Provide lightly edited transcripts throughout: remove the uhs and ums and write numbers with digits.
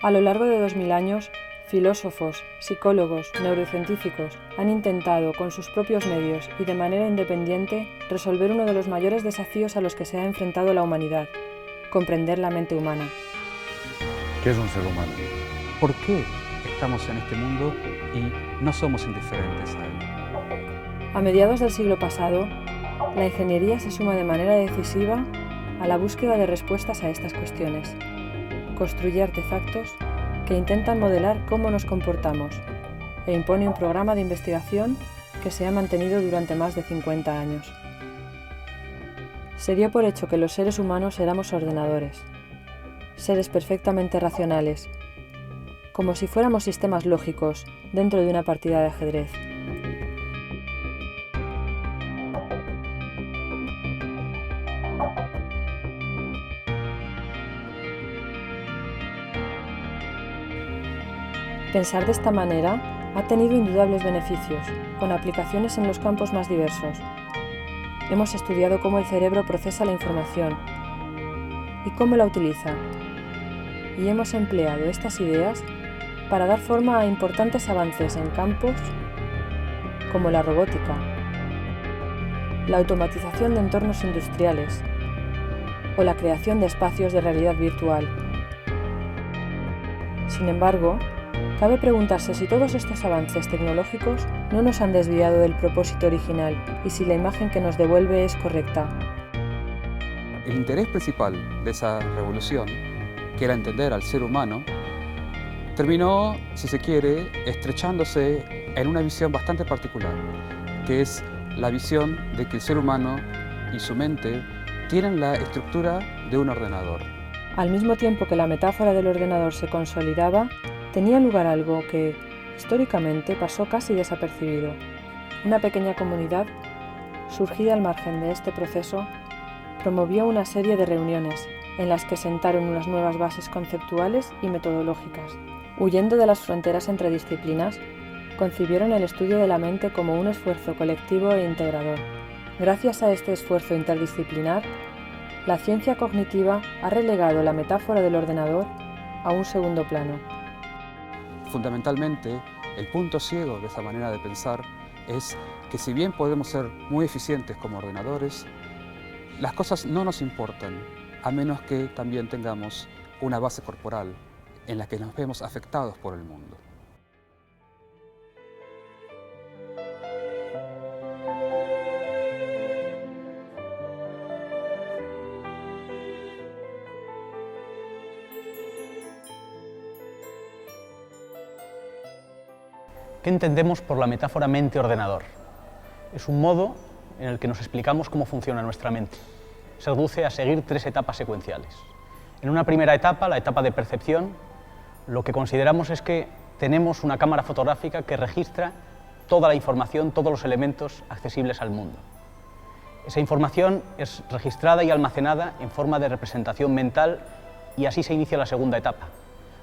A lo largo de 2000 años, filósofos, psicólogos, neurocientíficos han intentado, con sus propios medios y de manera independiente, resolver uno de los mayores desafíos a los que se ha enfrentado la humanidad: comprender la mente humana. ¿Qué es un ser humano? ¿Por qué estamos en este mundo y no somos indiferentes a él? A mediados del siglo pasado, la ingeniería se suma de manera decisiva a la búsqueda de respuestas a estas cuestiones. Construye artefactos que intentan modelar cómo nos comportamos e impone un programa de investigación que se ha mantenido durante más de 50 años. Se dio por hecho que los seres humanos éramos ordenadores, seres perfectamente racionales, como si fuéramos sistemas lógicos dentro de una partida de ajedrez. Pensar de esta manera ha tenido indudables beneficios, con aplicaciones en los campos más diversos. Hemos estudiado cómo el cerebro procesa la información y cómo la utiliza, y hemos empleado estas ideas para dar forma a importantes avances en campos como la robótica, la automatización de entornos industriales o la creación de espacios de realidad virtual. Sin embargo, cabe preguntarse si todos estos avances tecnológicos no nos han desviado del propósito original y si la imagen que nos devuelve es correcta. El interés principal de esa revolución, que era entender al ser humano, terminó, si se quiere, estrechándose en una visión bastante particular, que es la visión de que el ser humano y su mente tienen la estructura de un ordenador. Al mismo tiempo que la metáfora del ordenador se consolidaba, tenía lugar algo que, históricamente, pasó casi desapercibido. Una pequeña comunidad, surgida al margen de este proceso, promovió una serie de reuniones en las que sentaron unas nuevas bases conceptuales y metodológicas. Huyendo de las fronteras entre disciplinas, concibieron el estudio de la mente como un esfuerzo colectivo e integrador. Gracias a este esfuerzo interdisciplinar, la ciencia cognitiva ha relegado la metáfora del ordenador a un segundo plano. Fundamentalmente, el punto ciego de esa manera de pensar es que si bien podemos ser muy eficientes como ordenadores, las cosas no nos importan, a menos que también tengamos una base corporal en la que nos vemos afectados por el mundo. ¿Qué entendemos por la metáfora mente-ordenador? Es un modo en el que nos explicamos cómo funciona nuestra mente. Se reduce a seguir 3 etapas secuenciales. En una primera etapa, la etapa de percepción, lo que consideramos es que tenemos una cámara fotográfica que registra toda la información, todos los elementos accesibles al mundo. Esa información es registrada y almacenada en forma de representación mental y así se inicia la segunda etapa,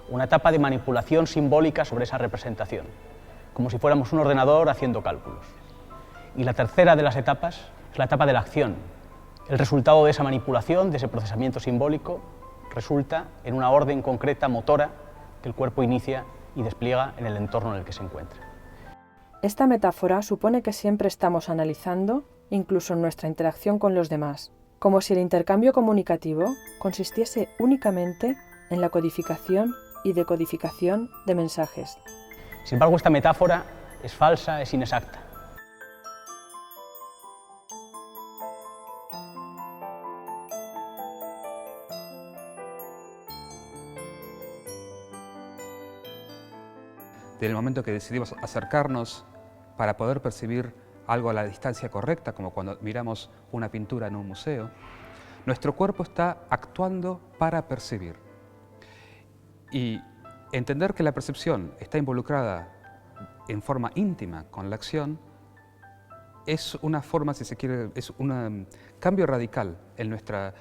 una etapa de manipulación simbólica sobre esa representación, como si fuéramos un ordenador haciendo cálculos. Y la tercera de las etapas es la etapa de la acción. El resultado de esa manipulación, de ese procesamiento simbólico, resulta en una orden concreta motora que el cuerpo inicia y despliega en el entorno en el que se encuentra. Esta metáfora supone que siempre estamos analizando, incluso en nuestra interacción con los demás, como si el intercambio comunicativo consistiese únicamente en la codificación y decodificación de mensajes. Sin embargo, esta metáfora es falsa, es inexacta. Desde el momento que decidimos acercarnos para poder percibir algo a la distancia correcta, como cuando miramos una pintura en un museo, nuestro cuerpo está actuando para percibir. Y entender que la percepción está involucrada en forma íntima con la acción es una forma, si se quiere, es un cambio radical en nuestra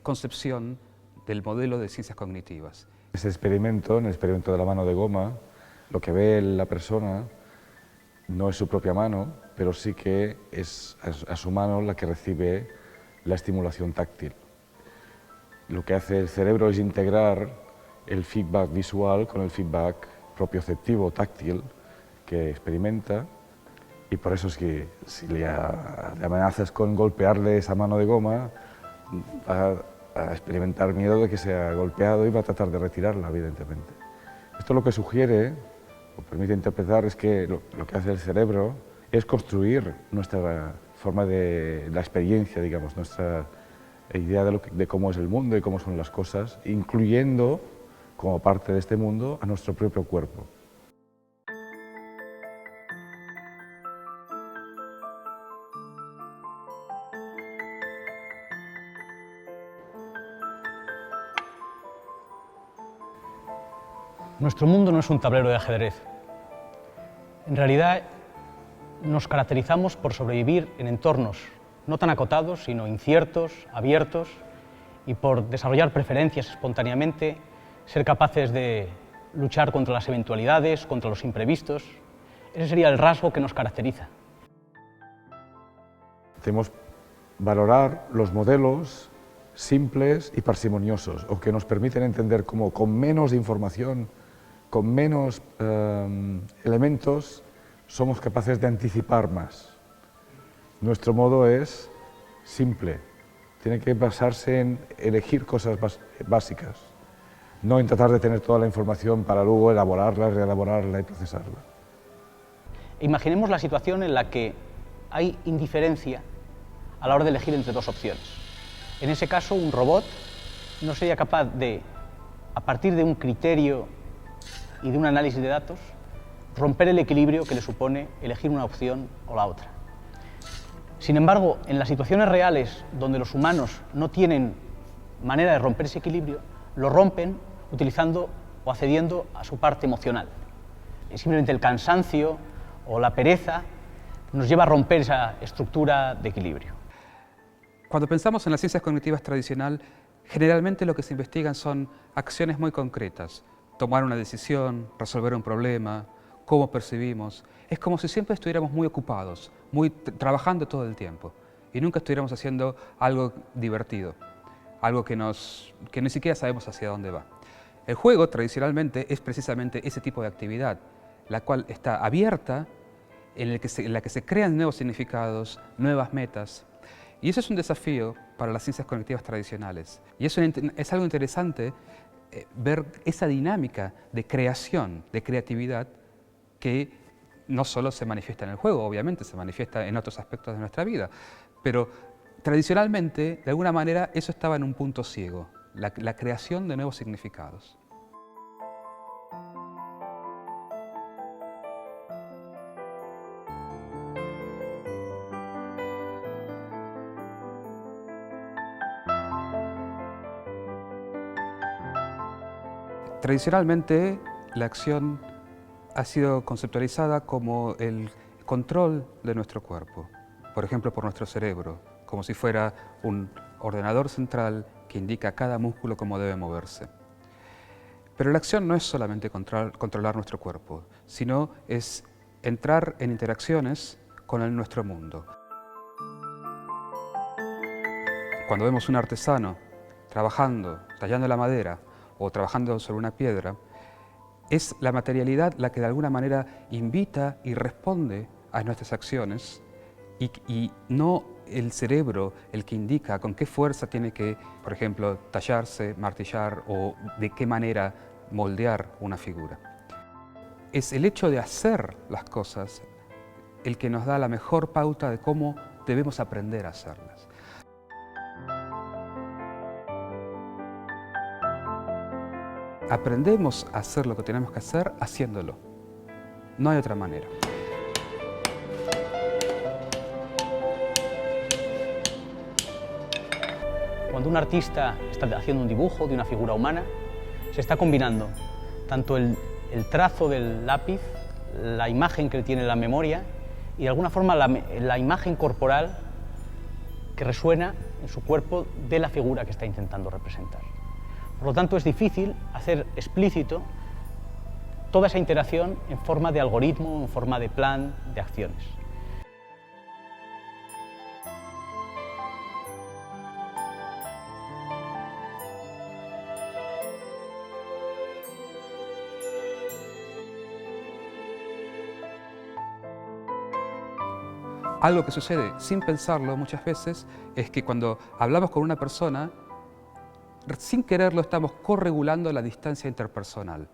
concepción del modelo de ciencias cognitivas. Este experimento, en el experimento de la mano de goma, lo que ve la persona no es su propia mano, pero sí que es a su mano la que recibe la estimulación táctil. Lo que hace el cerebro es integrar el feedback visual con el feedback propioceptivo, táctil, que experimenta, y por eso es que si le amenazas con golpearle esa mano de goma, va a experimentar miedo de que sea golpeado y va a tratar de retirarla, evidentemente. Esto lo que sugiere, o permite interpretar, es que lo que hace el cerebro es construir nuestra forma de la experiencia, digamos, nuestra idea de cómo es el mundo y cómo son las cosas, incluyendo como parte de este mundo a nuestro propio cuerpo. Nuestro mundo no es un tablero de ajedrez. En realidad, nos caracterizamos por sobrevivir en entornos no tan acotados, sino inciertos, abiertos, y por desarrollar preferencias espontáneamente, ser capaces de luchar contra las eventualidades, contra los imprevistos. Ese sería el rasgo que nos caracteriza. Debemos valorar los modelos simples y parsimoniosos, o que nos permiten entender cómo con menos información, con menos elementos, somos capaces de anticipar más. Nuestro modo es simple, tiene que basarse en elegir cosas básicas, no en tratar de tener toda la información para luego elaborarla, reelaborarla y procesarla. Imaginemos la situación en la que hay indiferencia a la hora de elegir entre dos opciones. En ese caso, un robot no sería capaz de, a partir de un criterio y de un análisis de datos, romper el equilibrio que le supone elegir una opción o la otra. Sin embargo, en las situaciones reales donde los humanos no tienen manera de romper ese equilibrio, lo rompen utilizando o accediendo a su parte emocional. Simplemente el cansancio o la pereza nos lleva a romper esa estructura de equilibrio. Cuando pensamos en las ciencias cognitivas tradicionales, generalmente lo que se investigan son acciones muy concretas. Tomar una decisión, resolver un problema, cómo percibimos. Es como si siempre estuviéramos muy ocupados, trabajando todo el tiempo, y nunca estuviéramos haciendo algo divertido, algo que ni siquiera sabemos hacia dónde va. El juego, tradicionalmente, es precisamente ese tipo de actividad, la cual está abierta, en la que se crean nuevos significados, nuevas metas. Y eso es un desafío para las ciencias cognitivas tradicionales. Y eso es algo interesante, ver esa dinámica de creación, de creatividad, que no solo se manifiesta en el juego, obviamente, se manifiesta en otros aspectos de nuestra vida, pero tradicionalmente, de alguna manera, eso estaba en un punto ciego, la creación de nuevos significados. Tradicionalmente, la acción ha sido conceptualizada como el control de nuestro cuerpo, por ejemplo, por nuestro cerebro, como si fuera un ordenador central que indica a cada músculo cómo debe moverse. Pero la acción no es solamente controlar nuestro cuerpo, sino es entrar en interacciones con nuestro mundo. Cuando vemos un artesano trabajando, tallando la madera o trabajando sobre una piedra, es la materialidad la que de alguna manera invita y responde a nuestras acciones y no el cerebro el que indica con qué fuerza tiene que, por ejemplo, tallarse, martillar o de qué manera moldear una figura. Es el hecho de hacer las cosas el que nos da la mejor pauta de cómo debemos aprender a hacerlas. Aprendemos a hacer lo que tenemos que hacer haciéndolo. No hay otra manera. Cuando un artista está haciendo un dibujo de una figura humana, se está combinando tanto el trazo del lápiz, la imagen que él tiene en la memoria y de alguna forma la imagen corporal que resuena en su cuerpo de la figura que está intentando representar. Por lo tanto, es difícil hacer explícito toda esa interacción en forma de algoritmo, en forma de plan de acciones. Algo que sucede sin pensarlo muchas veces es que cuando hablamos con una persona, sin quererlo estamos corregulando la distancia interpersonal.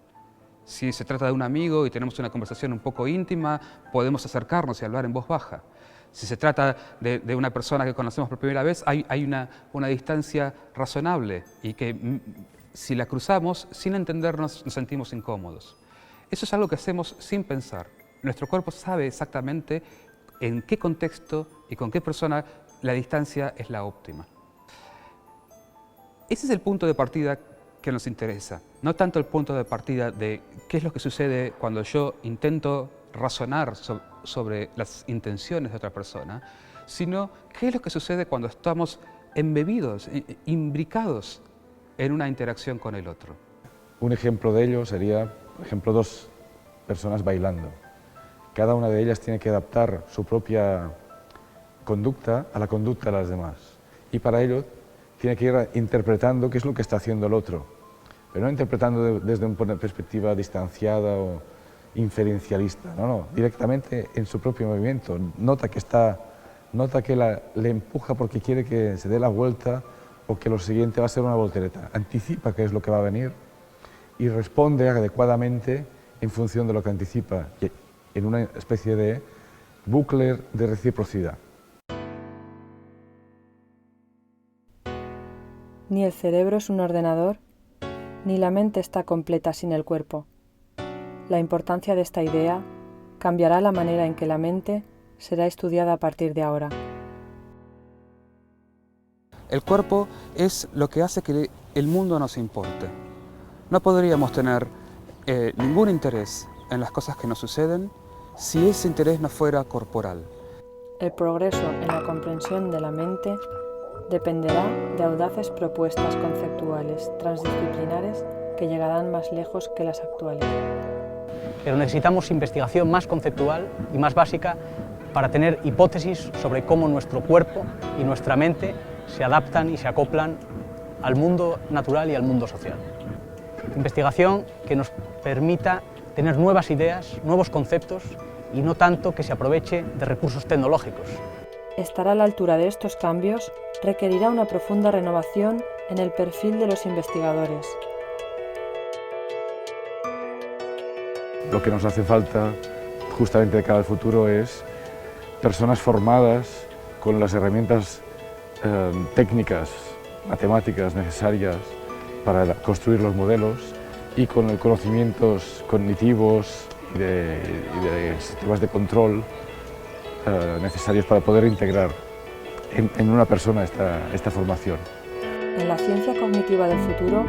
Si se trata de un amigo y tenemos una conversación un poco íntima, podemos acercarnos y hablar en voz baja. Si se trata de una persona que conocemos por primera vez, hay una distancia razonable y que si la cruzamos, sin entendernos, nos sentimos incómodos. Eso es algo que hacemos sin pensar. Nuestro cuerpo sabe exactamente en qué contexto y con qué persona la distancia es la óptima. Ese es el punto de partida que nos interesa, no tanto el punto de partida de qué es lo que sucede cuando yo intento razonar sobre las intenciones de otra persona, sino qué es lo que sucede cuando estamos embebidos, imbricados en una interacción con el otro. Un ejemplo de ello sería, por ejemplo, dos personas bailando. Cada una de ellas tiene que adaptar su propia conducta a la conducta de las demás. Y para ello tiene que ir interpretando qué es lo que está haciendo el otro. Pero no interpretando desde una perspectiva distanciada o inferencialista, no, directamente en su propio movimiento. Nota que le empuja porque quiere que se dé la vuelta o que lo siguiente va a ser una voltereta. Anticipa qué es lo que va a venir y responde adecuadamente en función de lo que anticipa, en una especie de bucle de reciprocidad. Ni el cerebro es un ordenador, ni la mente está completa sin el cuerpo. La importancia de esta idea cambiará la manera en que la mente será estudiada a partir de ahora. El cuerpo es lo que hace que el mundo nos importe. No podríamos tener ningún interés en las cosas que nos suceden si ese interés no fuera corporal. El progreso en la comprensión de la mente dependerá de audaces propuestas conceptuales transdisciplinares que llegarán más lejos que las actuales. Pero necesitamos investigación más conceptual y más básica para tener hipótesis sobre cómo nuestro cuerpo y nuestra mente se adaptan y se acoplan al mundo natural y al mundo social. Investigación que nos permita tener nuevas ideas, nuevos conceptos y no tanto que se aproveche de recursos tecnológicos. Estar a la altura de estos cambios requerirá una profunda renovación en el perfil de los investigadores. Lo que nos hace falta justamente de cara al futuro es personas formadas con las herramientas técnicas, matemáticas necesarias para construir los modelos y con los conocimientos cognitivos y de sistemas de control necesarios para poder integrar en una persona esta formación. En la ciencia cognitiva del futuro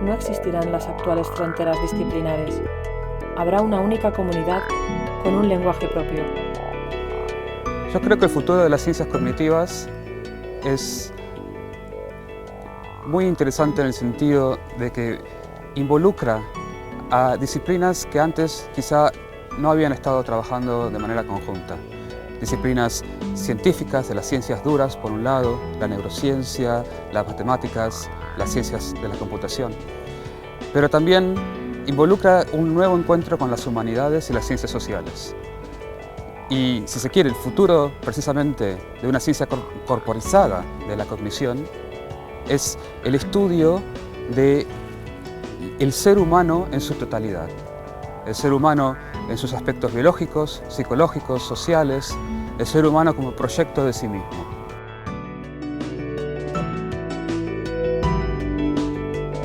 no existirán las actuales fronteras disciplinares. Habrá una única comunidad con un lenguaje propio. Yo creo que el futuro de las ciencias cognitivas es muy interesante en el sentido de que involucra a disciplinas que antes quizá no habían estado trabajando de manera conjunta. Disciplinas científicas, de las ciencias duras, por un lado, la neurociencia, las matemáticas, las ciencias de la computación. Pero también involucra un nuevo encuentro con las humanidades y las ciencias sociales. Y, si se quiere, el futuro, precisamente, de una ciencia corporizada de la cognición es el estudio del ser humano en su totalidad. El ser humano en sus aspectos biológicos, psicológicos, sociales, el ser humano como proyecto de sí mismo.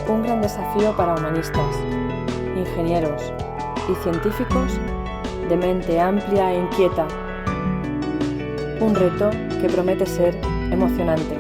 Un gran desafío para humanistas, ingenieros y científicos de mente amplia e inquieta. Un reto que promete ser emocionante.